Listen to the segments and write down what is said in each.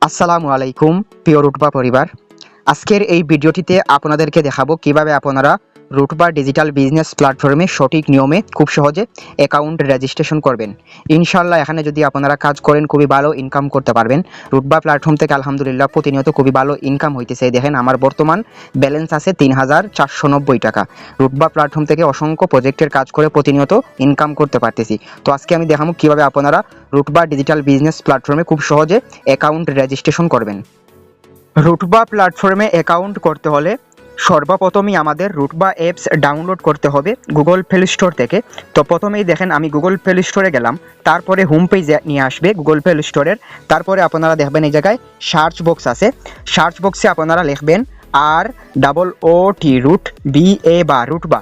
আসসালামু আলাইকুম প্রিয় রুটবা পরিবার। আজকের এই ভিডিওটিতে আপনাদেরকে দেখাবো কিভাবে আপনারা রুটবা ডিজিটাল বিজনেস প্ল্যাটফর্মে সঠিক নিয়মে খুব সহজে অ্যাকাউন্ট রেজিস্ট্রেশন করবেন। ইনশাআল্লাহ এখানে যদি আপনারা কাজ করেন খুবই ভালো ইনকাম করতে পারবেন। রুটবা প্ল্যাটফর্ম থেকে আলহামদুলিল্লাহ প্রতিনিয়ত খুবই ভালো ইনকাম হইতেছে। দেখেন আমার বর্তমান ব্যালেন্স আছে ৩,৪৯০ টাকা। রুটবা প্ল্যাটফর্ম থেকে অসংখ্য প্রজেক্টের কাজ করে প্রতিনিয়ত ইনকাম করতে পারতেছি। তো আজকে আমি দেখাবো কিভাবে আপনারা রুটবা ডিজিটাল বিজনেস প্ল্যাটফর্মে খুব সহজে অ্যাকাউন্ট রেজিস্ট্রেশন করবেন। রুটবা প্ল্যাটফর্মে অ্যাকাউন্ট করতে হলে সর্বপ্রথমই আমাদের রুটবা অ্যাপস ডাউনলোড করতে হবে গুগল প্লে স্টোর থেকে। তো প্রথমেই দেখেন আমি গুগল প্লে স্টোরে গেলাম, তারপরে হোম পেজে নিয়ে আসবে গুগল প্লে স্টোরের। তারপরে আপনারা দেখবেন এই জায়গায় সার্চ বক্স আছে, সার্চ বক্সে আপনারা লিখবেন ROOT রুট BA বা রুটবা।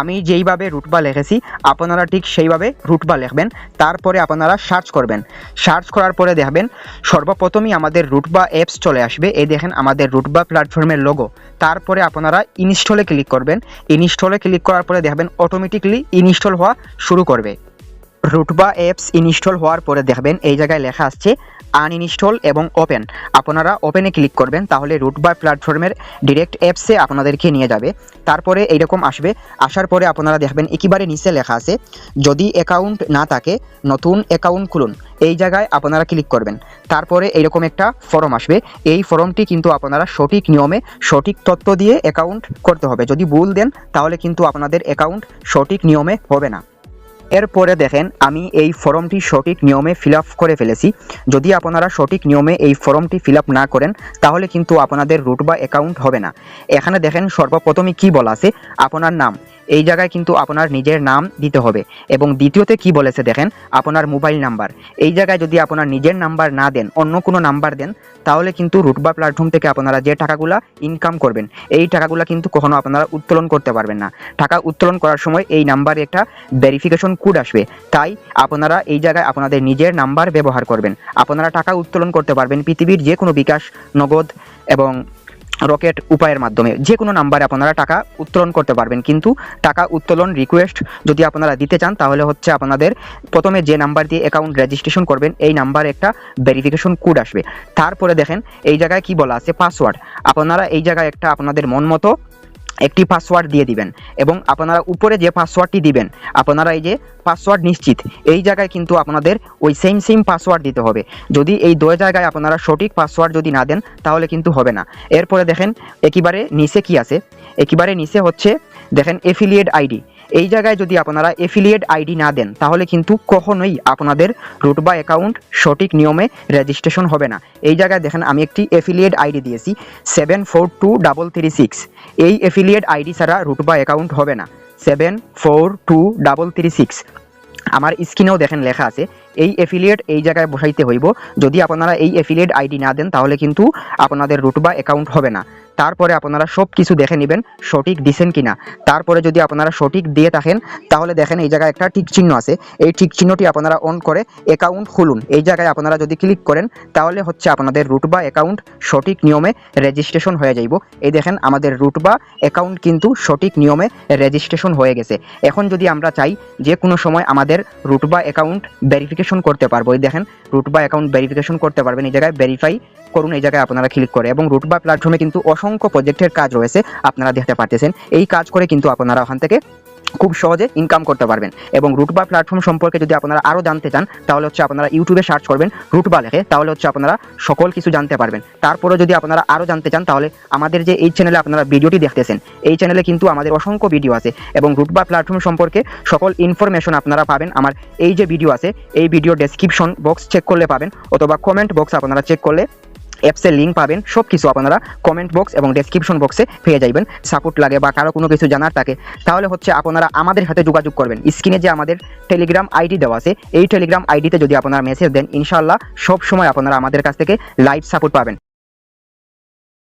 আমি যেইভাবে রুটবা লিখেছি আপনারা ঠিক সেইভাবে রুটবা লিখবেন। তারপরে আপনারা সার্চ করবেন, সার্চ করার পরে দেখবেন সর্বপ্রথমই আমাদের রুটবা অ্যাপস চলে আসবে। এই দেখেন আমাদের রুটবা প্ল্যাটফর্মের লোগো। তারপরে আপনারা ইনস্টলে ক্লিক করবেন, ইনস্টলে ক্লিক করার পরে দেখবেন অটোমেটিকলি ইনস্টল হওয়া শুরু করবে। রুটবা অ্যাপস ইনস্টল হওয়ার পরে দেখবেন এই জায়গায় লেখা আসছে আনইনস্টল এবং ওপেন। আপনারা ওপেনে ক্লিক করবেন, তাহলে রুটবা প্ল্যাটফর্মের ডিরেক্ট অ্যাপসে আপনাদেরকে নিয়ে যাবে। তারপরে এইরকম আসবে, আসার পরে আপনারা দেখবেন একেবারে নিচে লেখা আছে যদি অ্যাকাউন্ট না থাকে নতুন অ্যাকাউন্ট খুলুন। এই জায়গায় আপনারা ক্লিক করবেন। তারপরে এইরকম একটা ফর্ম আসবে, এই ফর্মটি কিন্তু আপনারা সঠিক নিয়মে সঠিক তথ্য দিয়ে অ্যাকাউন্ট করতে হবে। যদি ভুল দেন তাহলে কিন্তু আপনাদের অ্যাকাউন্ট সঠিক নিয়মে হবে না। এরপরে দেখেন আমি এই ফর্মটি সঠিক নিয়মে ফিল আপ করে ফেলেছি। যদি আপনারা সঠিক নিয়মে এই ফর্মটি ফিল আপ না করেন তাহলে কিন্তু আপনাদের রুটবা অ্যাকাউন্ট হবে না। এখানে দেখেন সর্বপ্রথমে কি বলা আছে, আপনার নাম। এই জায়গায় কিন্তু আপনার নিজের নাম দিতে হবে। এবং দ্বিতীয়তে কি বলেছে দেখেন আপনার মোবাইল নাম্বার। এই জায়গায় যদি আপনার নিজের নাম্বার না দেন, অন্য কোনো নাম্বার দেন, তাহলে কিন্তু রুটবা প্ল্যাটফর্ম থেকে আপনারা যে টাকাগুলা ইনকাম করবেন এই টাকাগুলা কিন্তু কখনো আপনারা উত্তোলন করতে পারবেন না। টাকা উত্তোলন করার সময় এই নাম্বারে একটা ভেরিফিকেশন কোড আসবে, তাই আপনারা এই জায়গায় আপনাদের নিজের নাম্বার ব্যবহার করবেন। আপনারা টাকা উত্তোলন করতে পারবেন পৃথিবীর যে কোনো বিকাশ, নগদ এবং রকেট উপায়ের মাধ্যমে যে কোনো নাম্বারে আপনারা টাকা উত্তোলন করতে পারবেন। কিন্তু টাকা উত্তোলন রিকোয়েস্ট যদি আপনারা দিতে চান তাহলে হচ্ছে আপনাদের প্রথমে যে নাম্বার দিয়ে অ্যাকাউন্ট রেজিস্ট্রেশন করবেন এই নাম্বারে একটা ভেরিফিকেশন কোড আসবে। তারপরে দেখেন এই জায়গায় কি বলা আছে পাসওয়ার্ড। আপনারা এই জায়গায় একটা আপনাদের মন মতো একটি পাসওয়ার্ড দিয়ে দিবেন এবং আপনারা উপরে যে পাসওয়ার্ডটি দিবেন আপনারা এই যে পাসওয়ার্ড নিশ্চিত এই জায়গায় কিন্তু আপনাদের ওই সেম পাসওয়ার্ড দিতে হবে। যদি এই দুই জায়গায় আপনারা সঠিক পাসওয়ার্ড যদি না দেন তাহলে কিন্তু হবে না। এরপরে দেখেন একেবারে নিচে কি আছে, একেবারে নিচে হচ্ছে দেখেন এফিলিয়েট আইডি। এই জায়গায় যদি আপনারা এফিলিয়েট আইডি না দেন তাহলে কিন্তু কখনোই আপনাদের রুটবা অ্যাকাউন্ট সঠিক নিয়মে রেজিস্ট্রেশন হবে না। এই জায়গায় দেখেন আমি একটি এফিলিয়েট আইডি দিয়েছি 742336। এই এফিলিয়েট আইডি ছাড়া রুটবা অ্যাকাউন্ট হবে না। 742336 আমার স্ক্রিনেও দেখেন লেখা আছে। এই এফিলিয়েট এই জায়গায় বসাইতে হইব। যদি আপনারা এই এফিলিয়েট আইডি না দেন তাহলে কিন্তু আপনাদের রুটবা অ্যাকাউন্ট হবে না। তারপরে আপনারা সব কিছু দেখে নেবেন সঠিক দিছেন কিনা। তারপরে যদি আপনারা সঠিক দিয়ে থাকেন তাহলে দেখেন এই জায়গায় একটা টিক চিহ্ন আছে, এই টিক চিহ্নটি আপনারা অন করে অ্যাকাউন্ট খুলুন। এই জায়গায় আপনারা যদি ক্লিক করেন তাহলে হচ্ছে আপনাদের রুটবা অ্যাকাউন্ট সঠিক নিয়মে রেজিস্ট্রেশন হয়ে যাইব। এই দেখেন আমাদের রুটবা অ্যাকাউন্ট কিন্তু সঠিক নিয়মে রেজিস্ট্রেশন হয়ে গেছে। এখন যদি আমরা চাই যে কোনো সময় আমাদের রুটবা অ্যাকাউন্ট ভেরিফিকেশন করতে পারবো, এই দেখেন রুটবা অ্যাকাউন্ট ভেরিফিকেশন করতে পারবেন। এই জায়গায় ভেরিফাই করুন, এই জায়গায় আপনারা ক্লিক করে। এবং রুটবা প্ল্যাটফর্মে কিন্তু অসংখ্য প্রজেক্টের কাজ রয়েছে আপনারা দেখতে পারতেছেন। এই কাজ করে কিন্তু আপনারা ওখান থেকে খুব সহজে ইনকাম করতে পারবেন। এবং রুটবা প্ল্যাটফর্ম সম্পর্কে যদি আপনারা আরও জানতে চান তাহলে হচ্ছে আপনারা ইউটিউবে সার্চ করবেন রুটবা লেখে, তাহলে হচ্ছে আপনারা সকল কিছু জানতে পারবেন। তারপরে যদি আপনারা আরও জানতে চান তাহলে আমাদের যে এই চ্যানেলে আপনারা ভিডিওটি দেখতেছেন এই চ্যানেলে কিন্তু আমাদের অসংখ্য ভিডিও আছে এবং রুটবা প্ল্যাটফর্ম সম্পর্কে সকল ইনফরমেশন আপনারা পাবেন। আমার এই যে ভিডিও আছে এই ভিডিও ডেসক্রিপশন বক্স চেক করলে পাবেন, অথবা কমেন্ট বক্স আপনারা চেক করলে অ্যাপসের লিঙ্ক পাবেন। সব কিছু আপনারা কমেন্ট বক্স এবং ডেসক্রিপশন বক্সে পেয়ে যাবেন। সাপোর্ট লাগে বা কারো কোনো কিছু জানার থাকে তাহলে হচ্ছে আপনারা আমাদের সাথে যোগাযোগ করবেন। স্ক্রিনে যে আমাদের টেলিগ্রাম আইডি দেওয়া আছে এই টেলিগ্রাম আইডিতে যদি আপনারা মেসেজ দেন ইনশাআল্লাহ সব সময় আপনারা আমাদের কাছ থেকে লাইভ সাপোর্ট পাবেন।